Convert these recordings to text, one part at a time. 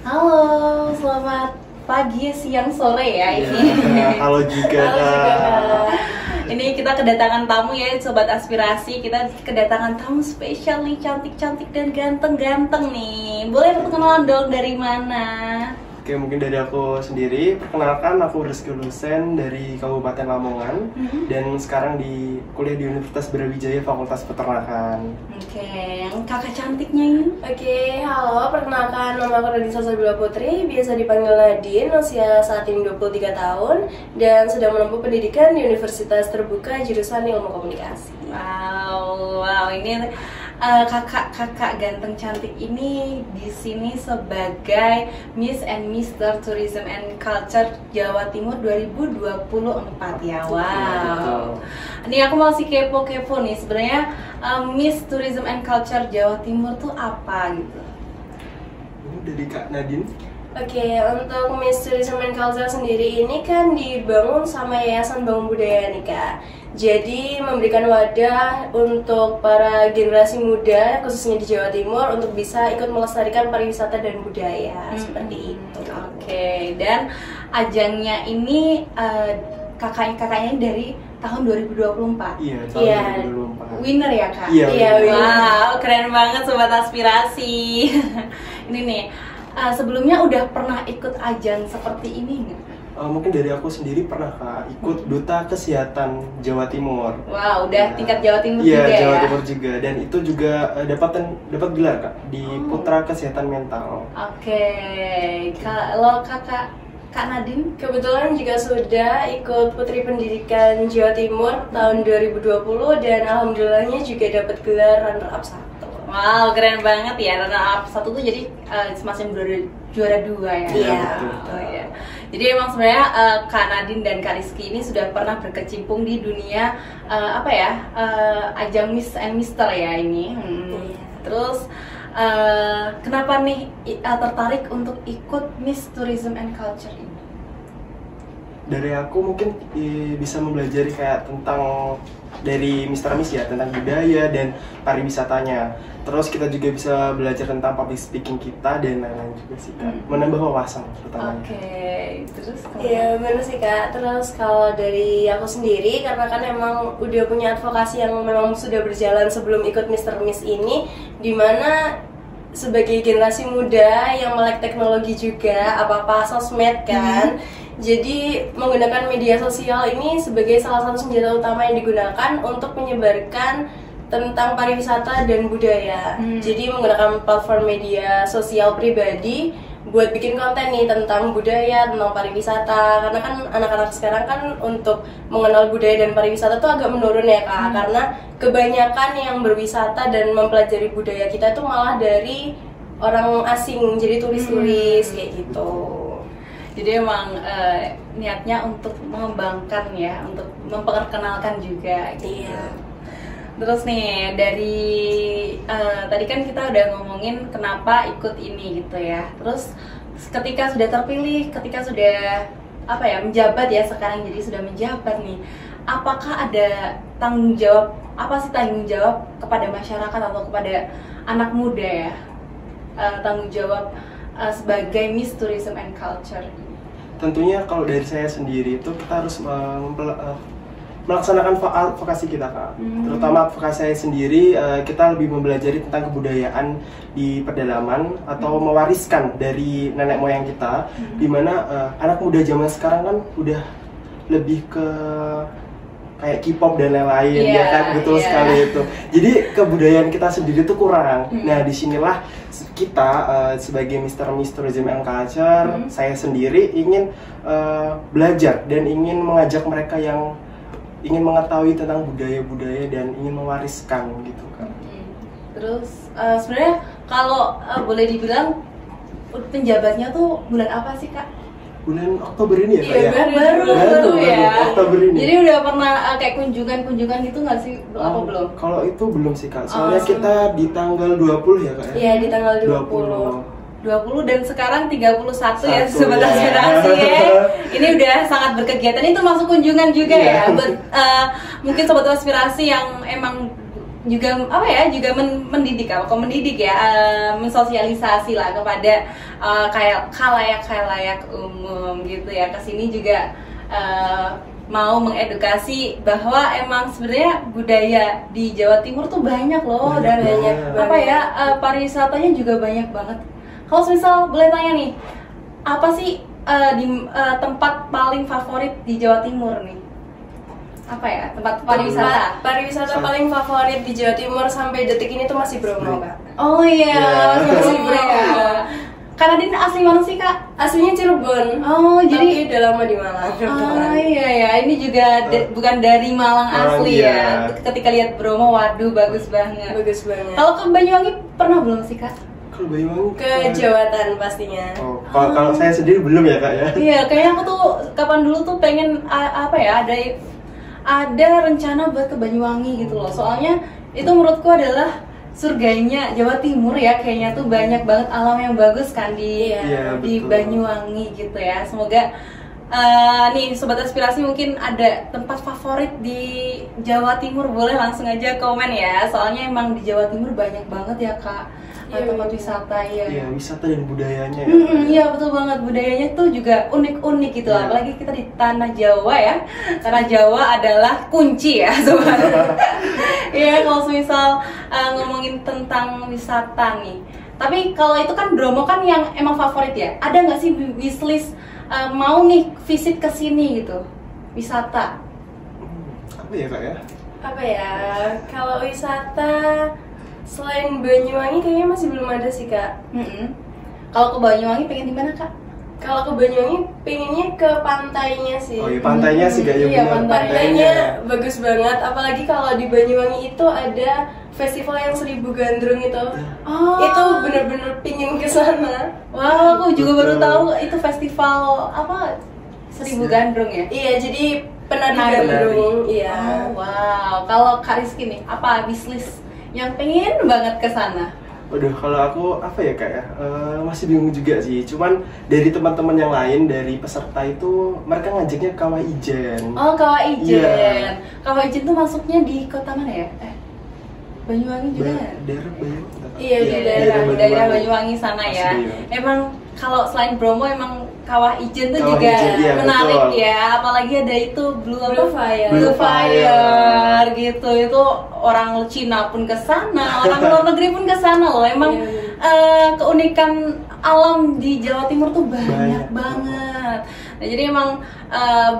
Halo, selamat pagi, siang, sore ya ini. Halo juga. Halo juga, Kak. Ini kita kedatangan tamu ya, Sobat Aspirasi. Kita kedatangan tamu spesial nih, cantik-cantik dan ganteng-ganteng nih. Boleh perkenalan dong dari mana? Oke, mungkin dari aku sendiri. Perkenalkan, aku Rizky Lusen dari Kabupaten Lamongan dan sekarang di kuliah di Universitas Brawijaya Fakultas Peternakan. Oke, yang kakak cantiknya ini? Oke, halo, perkenalkan nama aku Nadine Salsabila Putri, biasa dipanggil Nadine, usia saat ini 23 tahun dan sedang menempuh pendidikan di Universitas Terbuka jurusan Ilmu Komunikasi. Wow, ini kakak-kakak ganteng cantik ini di sini sebagai Miss and Mister Tourism and Culture Jawa Timur 2024 ya. Wow. Ini aku masih kepo-kepo nih sebenarnya Miss Tourism and Culture Jawa Timur tuh apa gitu? Ini dari Kak Nadine. Oke, untuk Miss Tourism and Culture sendiri ini kan dibangun sama Yayasan Bangun Budaya nih Kak. Jadi memberikan wadah untuk para generasi muda khususnya di Jawa Timur untuk bisa ikut melestarikan pariwisata dan budaya seperti itu. Oke, dan ajangnya ini kakaknya dari tahun 2024. Iya, tahun 2024. Winner ya Kak? Iya, winner. Wow, keren banget Sobat Aspirasi. Ini nih, sebelumnya udah pernah ikut ajang seperti ini nggak? Mungkin dari aku sendiri pernah Kak ikut Duta Kesehatan Jawa Timur. Wow, udah tingkat Jawa Timur Iya, juga Jawa ya? Timur juga, dan itu juga dapat gelar Kak di Putra Kesehatan Mental. Oke, kalau Kak Nadine? Kebetulan juga sudah ikut Putri Pendidikan Jawa Timur tahun 2020 dan alhamdulillahnya juga dapat gelar runner up 1. Wow, keren banget ya, runner up 1 tuh jadi semacam juara 2 ya? Iya, betul ya. Jadi emang sebenarnya Kak Nadine dan Kak Rizky ini sudah pernah berkecimpung di dunia ajang Miss and Mister ya ini. Iya. Terus kenapa nih tertarik untuk ikut Miss Tourism and Culture ini? Dari aku mungkin bisa mempelajari kayak tentang dari Mr. Miss ya, tentang budaya dan pariwisatanya. Terus kita juga bisa belajar tentang public speaking kita dan lain-lain juga sih Kak. Menambah wawasan terutama. Oke, terus Iya benar sih Kak. Terus kalau dari aku sendiri, karena kan emang udah punya advokasi yang memang sudah berjalan sebelum ikut Mr. Miss ini, dimana sebagai generasi muda yang melek teknologi juga, apa-apa sosmed kan. Jadi menggunakan media sosial ini sebagai salah satu senjata utama yang digunakan untuk menyebarkan tentang pariwisata dan budaya. Jadi menggunakan platform media sosial pribadi buat bikin konten nih tentang budaya, tentang pariwisata. Karena kan anak-anak sekarang kan untuk mengenal budaya dan pariwisata tuh agak menurun ya Kak. Karena kebanyakan yang berwisata dan mempelajari budaya kita tuh malah dari orang asing, jadi turis-turis kayak gitu. Jadi emang niatnya untuk mengembangkan ya, untuk memperkenalkan juga gitu. Iya. Terus nih dari tadi kan kita udah ngomongin kenapa ikut ini gitu ya. Terus ketika sudah terpilih, ketika sudah menjabat ya sekarang, jadi sudah menjabat nih, apakah ada tanggung jawab, apa sih tanggung jawab kepada masyarakat atau kepada anak muda ya, tanggung jawab sebagai Miss Tourism and Culture? Tentunya kalau dari saya sendiri itu kita harus melaksanakan advokasi kita Kak. Terutama advokasi saya sendiri, kita lebih mempelajari tentang kebudayaan di pedalaman atau mewariskan dari nenek moyang kita, dimana anak muda zaman sekarang kan udah lebih ke kayak K-pop dan lain-lain ya kan, betul sekali itu. Jadi kebudayaan kita sendiri tuh kurang. Nah disinilah kita sebagai Mr. Miss Tourism and Culture, saya sendiri ingin belajar dan ingin mengajak mereka yang ingin mengetahui tentang budaya-budaya dan ingin mewariskan gitu kan. Terus sebenarnya kalau boleh dibilang penjabatnya tuh bulan apa sih Kak? Bulan Oktober ini ya Kak ya? Baru ya. Oktober ini. Jadi udah pernah kayak kunjungan gitu nggak sih? Apa belum? Kalau itu belum sih Kak, soalnya kita di tanggal 20 ya Kak ya? Iya, di tanggal 20. 20 dan sekarang 31 ya Satu, Sobat ya. Aspirasi ya. Ini udah sangat berkegiatan, itu masuk kunjungan juga ya. Iya. Mungkin Sobat Aspirasi yang emang juga apa ya, juga mendidik ya, mensosialisasi lah kepada kayak khalayak umum gitu ya, kesini juga mau mengedukasi bahwa emang sebenarnya budaya di Jawa Timur tuh banyak loh, dan banyak apa ya, pariwisatanya juga banyak banget. Kalau misal boleh tanya nih, apa sih di tempat paling favorit di Jawa Timur nih? Apa ya, tempat pariwisata paling favorit di Jawa Timur sampai detik ini tuh masih Bromo, Kak. Oh iya, masih Bromo. Karena dia asli mana sih, Kak? Aslinya Cirebon. Oh, jadi udah lama di Malang. Oh iya ya, ini juga bukan dari Malang asli ya. Ketika lihat Bromo, waduh bagus banget. Bagus banget. Kalau ke Banyuwangi pernah belum sih, Kak? Kalau Banyuwangi ke Jawatan pastinya. Oh, kalau saya sendiri belum ya, Kak ya. Iya, kayaknya aku tuh kapan dulu tuh pengen apa ya, ada rencana buat ke Banyuwangi gitu loh. Soalnya itu menurutku adalah surganya Jawa Timur ya, kayaknya tuh banyak banget alam yang bagus kan di Banyuwangi gitu ya. Semoga nih Sobat Aspirasi mungkin ada tempat favorit di Jawa Timur, boleh langsung aja komen ya. Soalnya emang di Jawa Timur banyak banget ya, Kak, tempat wisata ya. Iya, wisata dan budayanya ya. Iya betul banget, budayanya tuh juga unik-unik gitu lah. Apalagi kita di tanah Jawa ya. Tanah Jawa adalah kunci ya sebenarnya. Iya, kalau misal ngomongin tentang wisata nih. Tapi kalau itu kan Bromo kan yang emang favorit ya. Ada nggak sih wishlist mau nih visit ke sini gitu, wisata? Apa ya, Kak ya? Apa ya? Kalau wisata selain Banyuwangi kayaknya masih belum ada sih, Kak. Kalau ke Banyuwangi pengen di mana, Kak? Kalau ke Banyuwangi pengennya ke pantainya sih. Oh iya, pantainya sih kayaknya. Iya, pantainya bagus banget. Apalagi kalau di Banyuwangi itu ada festival yang 1000 Gandrung itu. Oh. Itu bener-bener pingin ke sana. Wow, aku juga baru tahu itu festival apa, 1000 Gandrung ya? Iya, jadi penari gandrung. Iya. Oh, wow. Kalau Kak Rizky nih, apa wishlist yang pengen banget ke sana? Waduh, kalau aku apa ya, Kak ya, masih bingung juga sih. Cuman dari teman-teman yang lain, dari peserta itu mereka ngajaknya Kawah Ijen. Oh, Kawah Ijen. Yeah. Kawah Ijen tuh masuknya di kota mana ya? Banyuwangi juga. Daerah Banyuwangi. Iya, di daerah Banyuwangi sana ya. Emang kalau selain Bromo emang Kawah Ijen tuh juga menarik betul. Ya, apalagi ada itu Blue Fire gitu. Itu orang Cina pun ke sana, orang luar negeri pun ke sana loh. Emang keunikan alam di Jawa Timur tuh banyak banget. Nah, jadi emang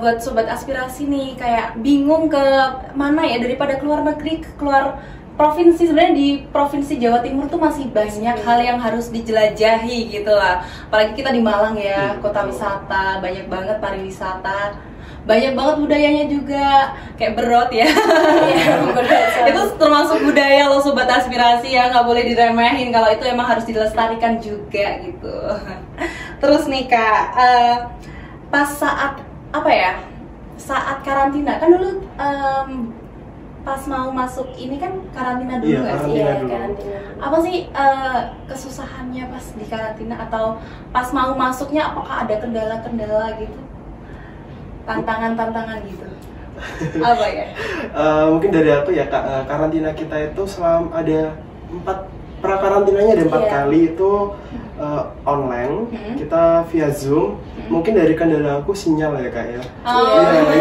buat Sobat Aspirasi nih kayak bingung ke mana ya, daripada keluar negeri, keluar provinsi. Sebenarnya di provinsi Jawa Timur tuh masih banyak hal yang harus dijelajahi gitu lah. Apalagi kita di Malang ya, kota wisata, banyak banget pariwisata, banyak banget budayanya juga, kayak berot ya. Itu termasuk budaya loh Sobat Aspirasi ya, nggak boleh diremehin kalau itu emang harus dilestarikan juga gitu. Terus nih Kak, pas saat apa ya, saat karantina kan dulu pas mau masuk ini kan karantina dulu nggak sih? Iya, karantina. Apa sih kesusahannya pas di karantina, atau pas mau masuknya apakah ada kendala-kendala gitu? Tantangan-tantangan gitu? Apa ya? Mungkin dari aku ya, Kak, karantina kita itu selama ada 4 prakarantinanya ada 4 kali itu online, kita via Zoom. Mungkin dari kendala aku sinyal ya, Kak ya.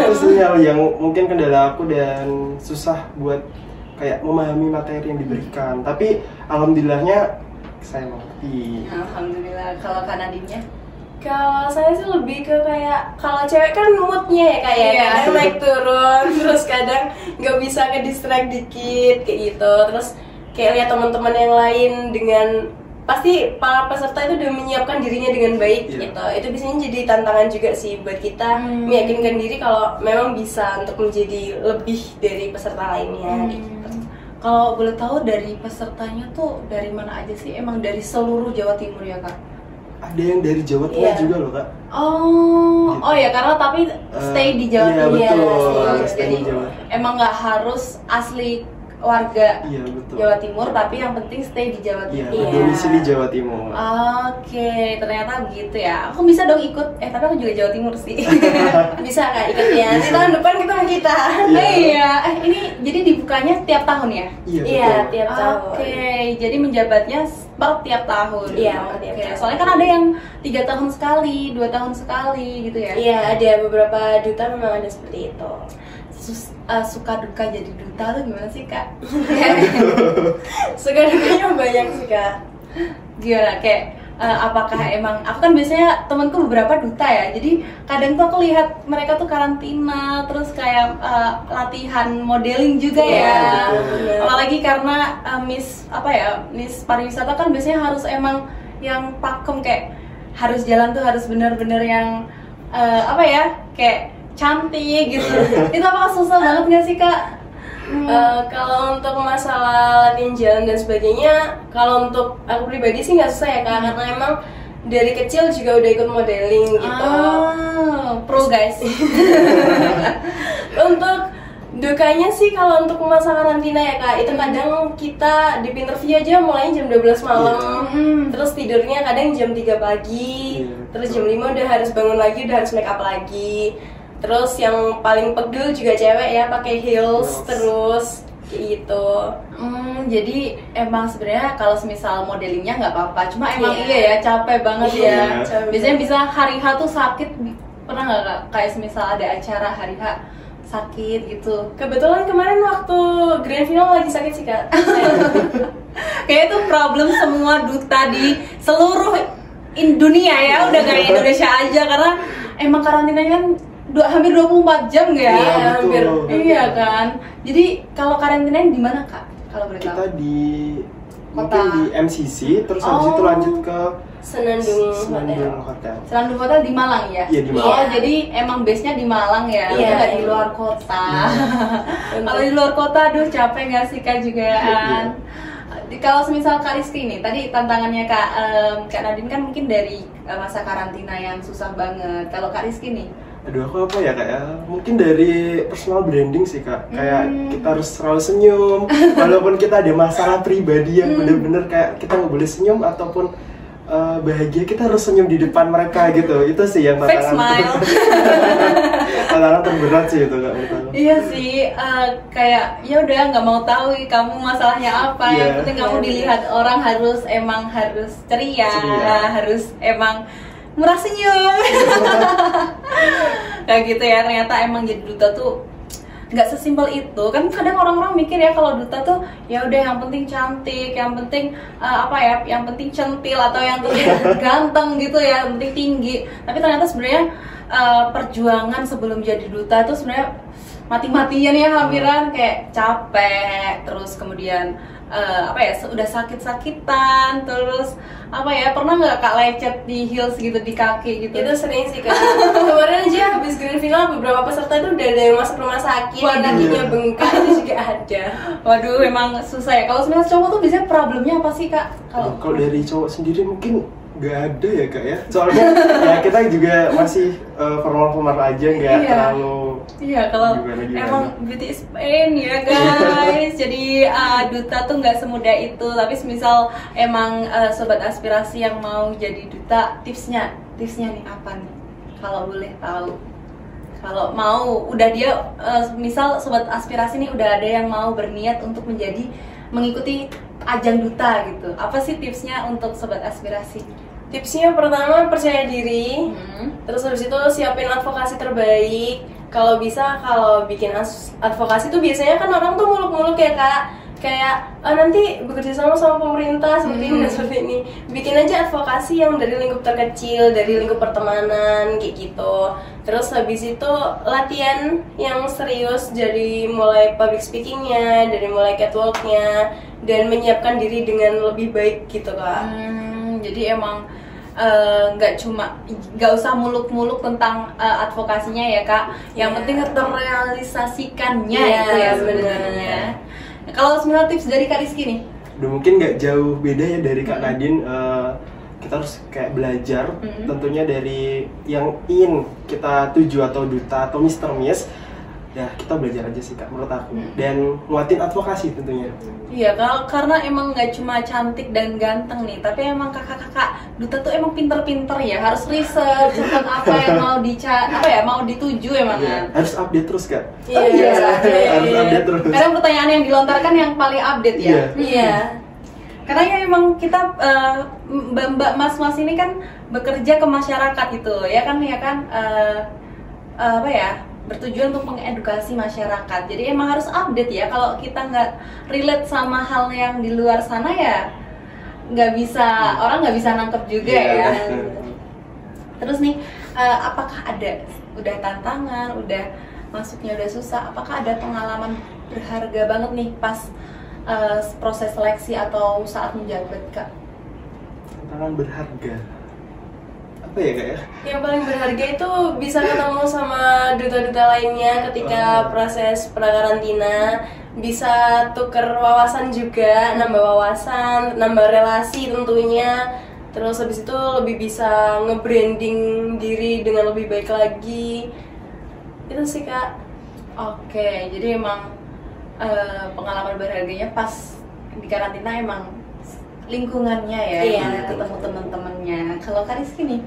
Itu sinyal yang mungkin kendala aku dan susah buat kayak memahami materi yang diberikan. Tapi alhamdulillahnya saya mengerti. Alhamdulillah. Kalau Kak Nadine-nya? Kalau saya sih lebih ke kayak, kalau cewek kan moodnya ya kayak kadang naik turun, terus kadang nggak bisa ke distract dikit kayak gitu. Terus kayak lihat teman-teman yang lain dengan pasti para peserta itu udah menyiapkan dirinya dengan baik gitu. Itu biasanya jadi tantangan juga sih buat kita meyakinkan diri kalau memang bisa untuk menjadi lebih dari peserta lainnya gitu. Kalau boleh tahu dari pesertanya tuh dari mana aja sih? Emang dari seluruh Jawa Timur ya, Kak? Ada yang dari Jawa Tengah juga loh, Kak. Oh ya, karena tapi stay di Jawa Timur. Betul, Jadi di Jawa. emang nggak harus asli warga Iya betul. Jawa Timur, tapi yang penting stay di Jawa Iya, Timur. domisili Jawa Timur. Oke, ternyata begitu ya. Aku bisa dong ikut. Tapi aku juga Jawa Timur sih. Bisa Kak ikut ya. Nanti tahun depan ketemu kita. Iya. Ini jadi dibukanya tiap tahun ya? Iya Iya, betul. tiap tahun. Oke, jadi menjabatnya per tiap tahun. Iya, per tiap Oke, tahun. soalnya kan ada yang 3 tahun sekali, 2 tahun sekali gitu ya. Iya, ada beberapa duta memang ada seperti itu. Suka duka jadi duta tuh gimana sih Kak? Suka dukanya banyak sih Kak. Gimana kayak apakah emang aku kan biasanya temanku beberapa duta ya, jadi kadang tuh aku lihat mereka tuh karantina terus kayak latihan modeling juga Iya, ya. betul. Apalagi karena Miss pariwisata kan biasanya harus emang yang pakem, kayak harus jalan tuh harus bener-bener yang kayak cantik gitu. Itu apakah susah banget nggak sih Kak? Kalau untuk masalah latihan jalan dan sebagainya, kalau untuk aku pribadi sih nggak susah ya Kak, karena emang dari kecil juga udah ikut modeling gitu. Pro guys. Untuk dukanya sih kalau untuk masa karantina ya Kak, itu kadang kita di interview aja mulai jam 12 malam, terus tidurnya kadang jam 3 pagi, terus jam 5 udah harus bangun lagi, udah harus make up lagi. Terus yang paling pegel juga cewek ya, pakai heels terus kayak gitu. Jadi emang sebenarnya kalau semisal modelingnya nggak apa-apa, cuma emang iya ya capek banget ya. Biasanya bisa hari H tuh sakit, pernah nggak Kak? Kayak semisal ada acara hari H sakit gitu. Kebetulan kemarin waktu grand final lagi sakit sih Kak. Kayak itu problem semua duta di seluruh dunia ya, udah kayak Indonesia aja, karena emang karantinanya kan hampir 24 jam ya. Iya, hampir. Iya kan. Jadi kalau karantinanya di mana Kak? Kalau boleh tahu. Kita di Kota. mungkin di MCC, terus habis itu lanjut ke Senandung Hotel. Senandung Hotel di Malang ya? Iya, di Malang. Oh, jadi emang base-nya di Malang ya? Iya, Nggak di iya. luar kota. Kalau di luar kota, aduh capek nggak sih Kak juga kan? Kalau semisal Kak Rizky nih, tadi tantangannya Kak Nadine kan mungkin dari masa karantina yang susah banget. Kalau Kak Rizky nih? Aduh, aku apa ya Kak ya? Mungkin dari personal branding sih Kak. Kayak kita harus selalu senyum, walaupun kita ada masalah pribadi yang bener-bener kayak kita nggak boleh senyum ataupun bahagia, kita harus senyum di depan mereka gitu. Itu sih yang Fake tantangan. smile. Tantangan terberat sih itu Kak. menurut aku. Iya sih, kayak ya udah nggak mau tahu kamu masalahnya apa. Iya. Yang penting kamu dilihat orang harus ceria. Harus emang murah senyum. Kayak gitu ya, ternyata emang jadi duta tuh nggak sesimpel itu. Kan kadang orang-orang mikir ya kalau duta tuh ya udah yang penting cantik, yang penting yang penting centil atau yang penting ganteng gitu ya, yang penting tinggi. Tapi ternyata sebenarnya perjuangan sebelum jadi duta tuh sebenarnya mati-matian ya, hampiran kayak capek, terus kemudian udah sakit-sakitan, terus pernah nggak Kak lecet di heels gitu, di kaki gitu? Itu sering sih Kak. Kemarin aja habis grand final beberapa peserta itu udah ada yang masuk rumah sakit, Waduh. kakinya bengkak, itu juga ada. Waduh, emang susah ya. Kalau sebenarnya cowok tuh biasanya problemnya apa sih Kak? Kalau dari cowok sendiri mungkin nggak ada ya Kak ya. Soalnya ya kita juga masih formal aja, nggak terlalu. Iya, kalau Gimana. emang beauty is pain ya guys. Jadi duta tuh nggak semudah itu. Tapi misal emang sobat aspirasi yang mau jadi duta, tipsnya nih apa nih? Kalau boleh tahu. Kalau mau, udah dia misal sobat aspirasi nih udah ada yang mau berniat untuk mengikuti ajang duta gitu. Apa sih tipsnya untuk sobat aspirasi? Tipsnya pertama percaya diri, terus habis itu siapin advokasi terbaik. Kalau bisa, kalau bikin advokasi tuh biasanya kan orang tuh muluk-muluk ya Kak, kayak nanti bekerja sama pemerintah seperti ini dan seperti ini. Bikin aja advokasi yang dari lingkup terkecil, dari lingkup pertemanan kayak gitu. Terus habis itu latihan yang serius, dari mulai public speakingnya, dari mulai catwalknya, dan menyiapkan diri dengan lebih baik gitu Kak. Jadi emang nggak usah muluk-muluk tentang advokasinya ya Kak. Yang penting terrealisasikannya itu ya sebenarnya. Nah, kalau sebenarnya tips dari Kak Rizky nih? Udah mungkin nggak jauh beda ya dari Kak Nadine. Kita harus kayak belajar tentunya dari yang ingin kita tuju atau duta atau Mr. Miss. ya kita belajar aja sih Kak menurut aku, dan nguatin advokasi tentunya. Iya, karena emang nggak cuma cantik dan ganteng nih, tapi emang kakak-kakak duta tuh emang pinter-pinter ya, harus research tentang apa yang mau dituju emang kan. Harus update terus Kak. Iya. Harus update terus. Karena pertanyaan yang dilontarkan yang paling update ya. Iya. Karena ya emang kita mbak-mbak mas-mas ini kan bekerja ke masyarakat gitu ya kan bertujuan untuk mengedukasi masyarakat. Jadi emang harus update ya. Kalau kita nggak relate sama hal yang di luar sana ya orang nggak bisa nangkep juga ya. Terus nih, apakah ada udah tantangan, udah masuknya udah susah? Apakah ada pengalaman berharga banget nih pas proses seleksi atau saat menjabat Kak? Tantangan berharga apa ya Kak ya? Yang paling berharga itu bisa ketemu sama duta-duta lainnya ketika proses prakarantina, bisa tuker wawasan juga, nambah wawasan, nambah relasi tentunya. Terus habis itu lebih bisa nge-branding diri dengan lebih baik lagi. Itu sih Kak. Oke, jadi emang pengalaman berharganya pas di karantina emang lingkungannya ya, iya, ketemu teman-temannya. Kalau Kak Rizky nih?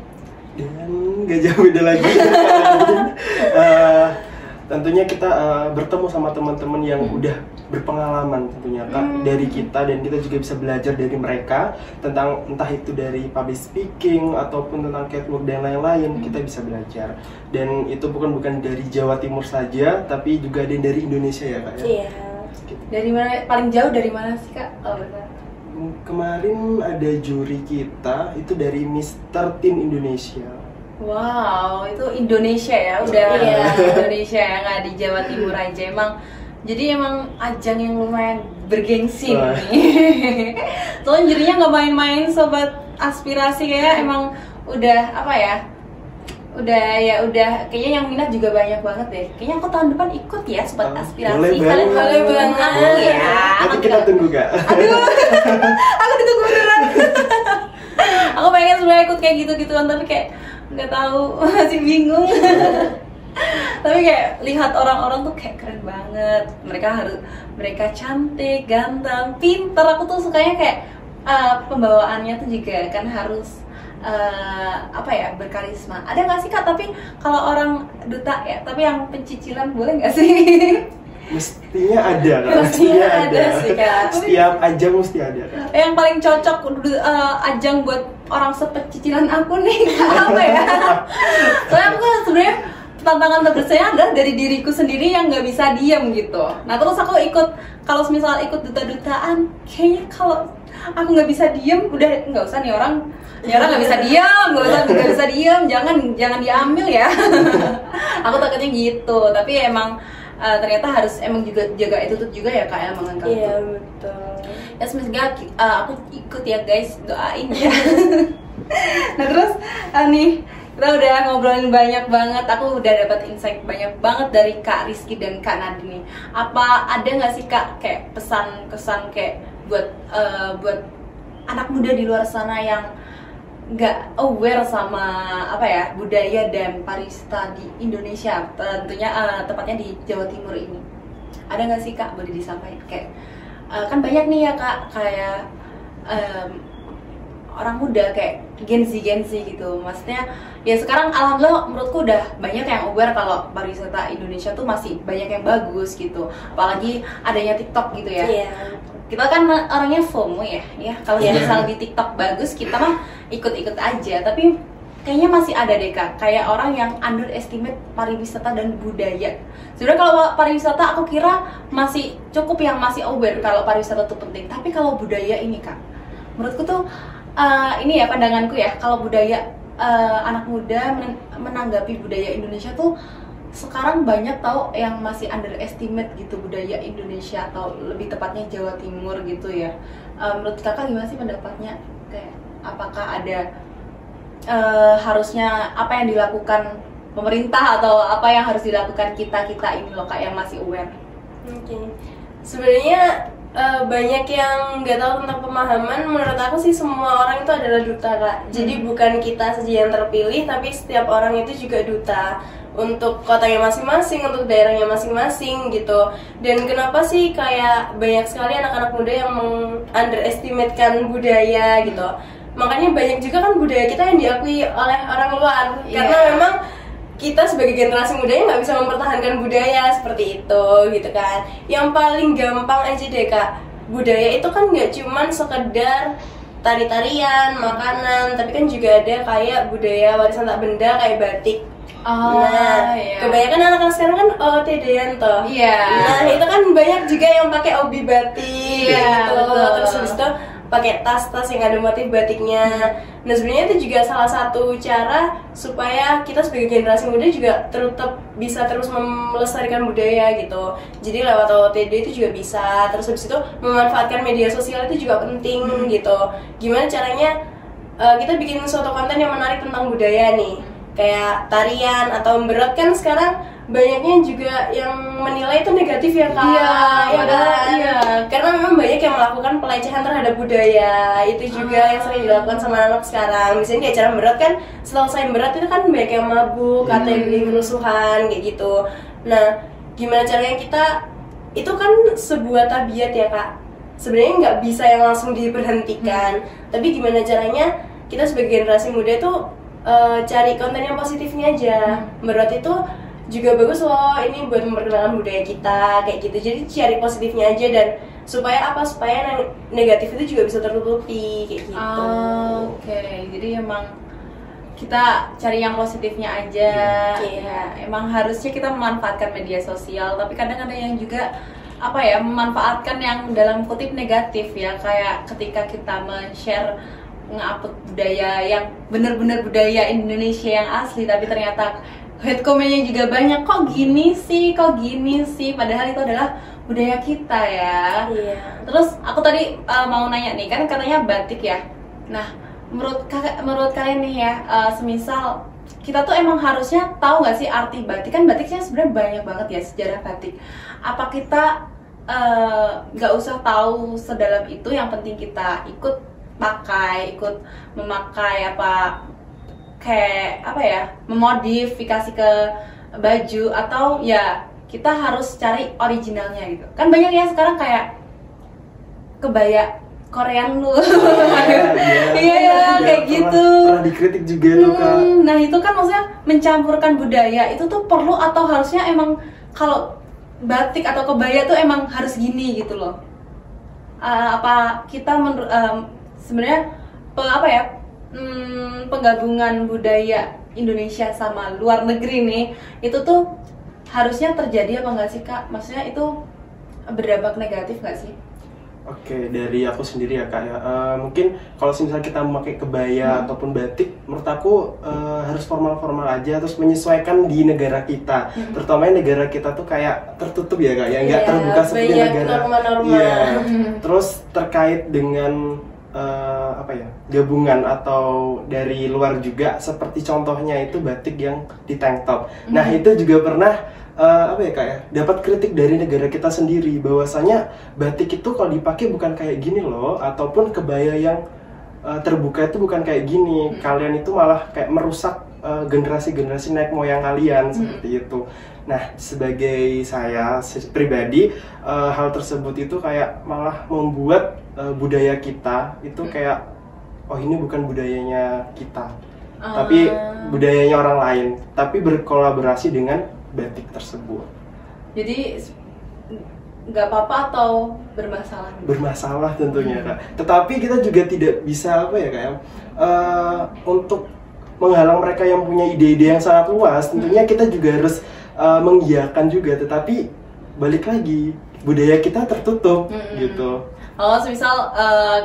Dan nggak jauh beda lagi. Tentunya kita bertemu sama teman-teman yang udah berpengalaman tentunya Kak, dari kita, dan kita juga bisa belajar dari mereka tentang entah itu dari public speaking ataupun tentang catwalk dan lain-lain. Kita bisa belajar, dan itu bukan dari Jawa Timur saja, tapi juga ada yang dari Indonesia ya Kak ya. Iya. Dari mana paling jauh, dari mana sih Kak? Oh, benar. Kemarin ada juri kita itu dari Mr. Teen Indonesia. Wow, itu Indonesia ya, udah Indonesia ya, nggak di Jawa Timur aja emang. Jadi emang ajang yang lumayan bergengsi nih. Soalnya jadinya nggak main-main sobat aspirasi, kayak emang udah udah kayaknya yang minat juga banyak banget deh. Kayaknya aku tahun depan ikut ya sobat aspirasi. Kalian boleh banget ya. Nanti kita tunggu Kak. Aduh, aku ditunggu beneran. Aku pengen sebenarnya ikut kayak gitu-gituan, tapi kayak nggak tahu, masih bingung. Tapi kayak lihat orang-orang tuh kayak keren banget. Mereka cantik, ganteng, pinter. Aku tuh sukanya kayak pembawaannya tuh juga kan harus berkarisma. Ada nggak sih Kak? Tapi kalau orang duta ya, tapi yang pencicilan boleh nggak sih? Mestinya ada Kak. Mestinya ada sih Kak. Setiap ajang mesti ada Kak. Yang paling cocok ajang buat orang sepecicilan aku nih apa ya? Soalnya aku sebenarnya tantangan terbesarnya adalah dari diriku sendiri yang nggak bisa diem gitu. Nah terus aku kalau misal ikut duta-dutaan, kayaknya kalau aku nggak bisa diem, udah nggak usah nih orang nggak bisa diem, nggak bisa diem, jangan diambil ya. Aku takutnya gitu, tapi emang ternyata harus emang juga jaga attitude juga ya Kak, emang kan. Iya betul. Ya semoga aku ikut ya guys, doain ya. Nah terus nih kita udah ngobrolin banyak banget, aku udah dapat insight banyak banget dari Kak Rizky dan Kak Nadine. Apa ada nggak sih Kak kayak pesan-kesan kayak buat anak muda di luar sana yang nggak aware sama budaya dan pariwisata di Indonesia, tentunya tepatnya di Jawa Timur ini? Ada nggak sih Kak, boleh disampaikan kayak kan banyak nih ya Kak, kayak orang muda kayak Gen Z gitu. Maksudnya ya sekarang alhamdulillah menurutku udah banyak yang aware kalau pariwisata Indonesia tuh masih banyak yang bagus gitu. Apalagi adanya TikTok gitu ya. Iya. Kita kan orangnya FOMO ya. Kalau misal di TikTok bagus, kita mah ikut-ikut aja. Tapi kayaknya masih ada deh Kak, kayak orang yang underestimate pariwisata dan budaya. Sebenarnya kalau pariwisata aku kira masih cukup yang masih aware kalau pariwisata itu penting. Tapi kalau budaya ini Kak, menurutku tuh ini ya pandanganku ya, kalau budaya anak muda menanggapi budaya Indonesia tuh sekarang banyak tau yang masih underestimate gitu budaya Indonesia, atau lebih tepatnya Jawa Timur gitu ya. Menurut Kakak gimana sih pendapatnya? Kayak apakah ada harusnya apa yang dilakukan pemerintah atau apa yang harus dilakukan kita ini loh Kak yang masih aware? Oke. Sebenarnya banyak yang nggak tahu tentang pemahaman. Menurut aku sih semua orang itu adalah duta Kak. Jadi bukan kita saja yang terpilih, tapi setiap orang itu juga duta. untuk kotanya masing-masing, untuk daerahnya masing-masing gitu. Dan kenapa sih kayak banyak sekali anak-anak muda yang underestimate-kan budaya gitu. Makanya banyak juga kan budaya kita yang diakui oleh orang luar. Karena memang kita sebagai generasi mudanya nggak bisa mempertahankan budaya seperti itu gitu kan. Yang paling gampang aja deh Kak, budaya itu kan nggak cuman sekedar tari-tarian, makanan, tapi kan juga ada kayak budaya warisan tak benda kayak batik. Kebanyakan anak-anak sekarang kan OOTD-an toh. Nah, itu kan banyak juga yang pakai obi batik gitu. Terus habis itu pakai tas-tas yang ada motif batiknya. Nah, sebenarnya itu juga salah satu cara supaya kita sebagai generasi muda juga tetap bisa terus melestarikan budaya gitu. Jadi lewat OOTD itu juga bisa. Terus habis itu memanfaatkan media sosial itu juga penting gitu. Gimana caranya kita bikin suatu konten yang menarik tentang budaya nih, kayak tarian atau memberat kan sekarang banyaknya juga yang menilai itu negatif ya Kak. Karena memang banyak yang melakukan pelecehan terhadap budaya. Itu juga yang sering dilakukan sama anak sekarang. Misalnya di acara berat kan, selesai berat itu kan banyak yang mabuk, katanya bikin kerusuhan kayak gitu. Nah, gimana caranya kita, itu kan sebuah tabiat ya Kak, sebenarnya nggak bisa yang langsung diberhentikan. Tapi gimana caranya kita sebagai generasi muda itu cari konten yang positifnya aja. Berat itu juga bagus loh, ini buat memperkenalkan budaya kita kayak gitu. Jadi cari positifnya aja, dan supaya apa, supaya negatif itu juga bisa tertutupi kayak gitu. Jadi emang kita cari yang positifnya aja. Emang harusnya kita memanfaatkan media sosial, tapi kadang ada yang juga memanfaatkan yang dalam kutip negatif ya, kayak ketika kita men-share nge-upload budaya yang bener-bener budaya Indonesia yang asli, tapi ternyata hate comment-nya juga banyak, kok gini sih, padahal itu adalah budaya kita ya. Terus aku tadi mau nanya nih, kan katanya batik ya. Nah, menurut kalian nih ya, semisal kita tuh emang harusnya tahu nggak sih arti batik? Kan batiknya sebenarnya banyak banget ya, sejarah batik. Apa kita nggak usah tahu sedalam itu, yang penting kita ikut memakai memodifikasi ke baju, atau ya kita harus cari originalnya gitu. Kan banyak ya sekarang kayak kebaya Korean lu. Kayak gitu. Pernah dikritik juga tuh Kak. Nah, itu kan maksudnya mencampurkan budaya, itu tuh perlu atau harusnya emang kalau batik atau kebaya tuh emang harus gini gitu loh. Apa kita sebenarnya penggabungan budaya Indonesia sama luar negeri nih, itu tuh harusnya terjadi apa nggak sih Kak? Maksudnya itu berdampak negatif nggak sih? Oke, dari aku sendiri ya Kak ya, mungkin kalau misalnya kita memakai kebaya ataupun batik, menurut aku harus formal-formal aja, terus menyesuaikan di negara kita. Terutama negara kita tuh kayak tertutup ya Kak ya, nggak terbuka seperti negara. Terus terkait dengan gabungan atau dari luar juga, seperti contohnya itu batik yang di tank top. Nah, itu juga pernah dapat kritik dari negara kita sendiri, bahwasanya batik itu kalau dipakai bukan kayak gini loh, ataupun kebaya yang terbuka itu bukan kayak gini. Kalian itu malah kayak merusak generasi-generasi nenek moyang kalian, seperti itu. Nah, sebagai saya pribadi, hal tersebut itu kayak malah membuat budaya kita itu kayak, oh ini bukan budayanya kita, tapi budayanya orang lain, tapi berkolaborasi dengan batik tersebut. Jadi nggak apa-apa atau bermasalah? Bermasalah tentunya Kak. Tetapi kita juga tidak bisa untuk menghalang mereka yang punya ide-ide yang sangat luas. Tentunya kita juga harus mengiyakan juga, tetapi balik lagi budaya kita tertutup gitu. Semisal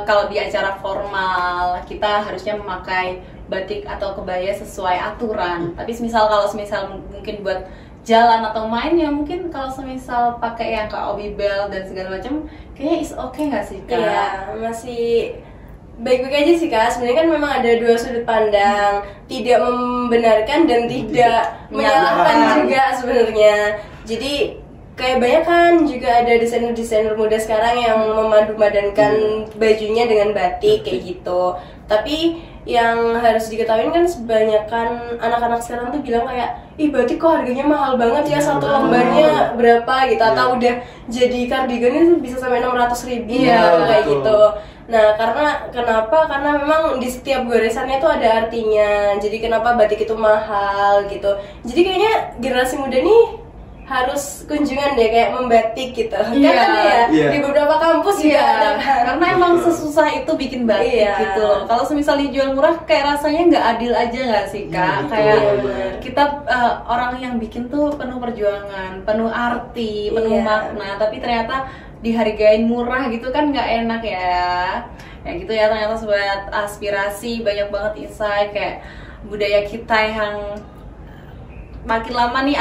kalau di acara formal kita harusnya memakai batik atau kebaya sesuai aturan. Tapi semisal mungkin buat jalan atau main ya, mungkin kalau semisal pakai yang kayak obi bel dan segala macam, kayaknya is okay nggak sih Kak? Iya, masih baik-baik aja sih Kak. Sebenarnya kan memang ada dua sudut pandang, tidak membenarkan dan tidak menyalahkan juga sebenarnya. Jadi kayak banyak kan juga ada desainer-desainer muda sekarang yang memadu-padankan bajunya dengan batik kayak gitu. Tapi yang harus diketahui kan kebanyakan anak-anak sekarang tuh bilang kayak, ih batik kok harganya mahal banget ya, satu lembarnya berapa gitu, atau udah jadi kardigan itu bisa sampai 600.000 kayak gitu. Nah, karena memang di setiap goresannya itu ada artinya. Jadi kenapa batik itu mahal gitu. Jadi kayaknya generasi muda nih harus kunjungan deh kayak membatik gitu. Karena di beberapa kampus juga ada kan. Karena emang sesusah itu bikin batik gitu. Kalau semisal dijual murah kayak rasanya nggak adil aja nggak sih Kak? Kayak kita orang yang bikin tuh penuh perjuangan, penuh arti, penuh makna, tapi ternyata dihargain murah gitu kan nggak enak ya. Ya gitu ya, ternyata sobat aspirasi banyak banget insight kayak budaya kita yang makin lama nih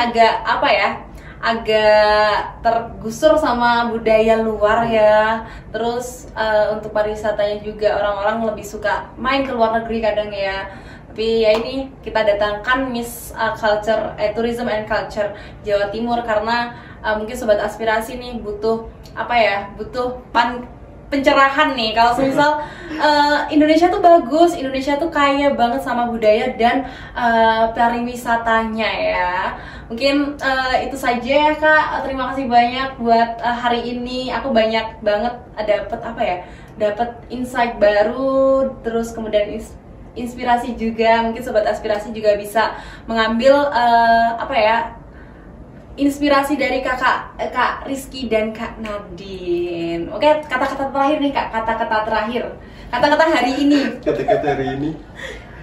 agak tergusur sama budaya luar ya. Terus untuk pariwisatanya juga orang-orang lebih suka main ke luar negeri kadang ya. Tapi ya ini kita datangkan Miss Tourism and Culture Jawa Timur karena mungkin sobat aspirasi nih butuh pencerahan nih. Kalau misal Indonesia tuh bagus, Indonesia tuh kaya banget sama budaya dan pariwisatanya ya. Mungkin itu saja ya Kak. Terima kasih banyak buat hari ini. Aku banyak banget dapat insight baru, terus kemudian inspirasi juga. Mungkin sobat aspirasi juga bisa mengambil inspirasi dari Kak Rizky dan Kak Nadine. Oke, kata-kata terakhir nih Kak, kata-kata terakhir. Kata-kata hari ini.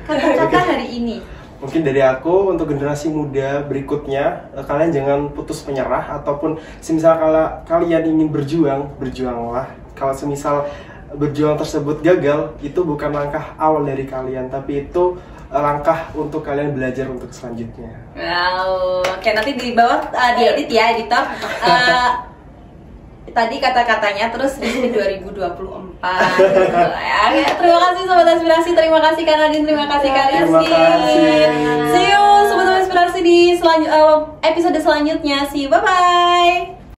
Kata-kata hari ini. Mungkin dari aku untuk generasi muda berikutnya, kalian jangan putus menyerah ataupun semisal kalau kalian ingin berjuanglah. Kalau semisal berjuang tersebut gagal, itu bukan langkah awal dari kalian, tapi itu langkah untuk kalian belajar untuk selanjutnya. Wow, oke, nanti di bawah diedit ya editor. Tadi kata-katanya terus di 2024. Ya, terima kasih sobat aspirasi, terima kasih Kak Nadine, terima kasih Kak Rizky. See you sobat aspirasi di episode selanjutnya. See you, bye bye.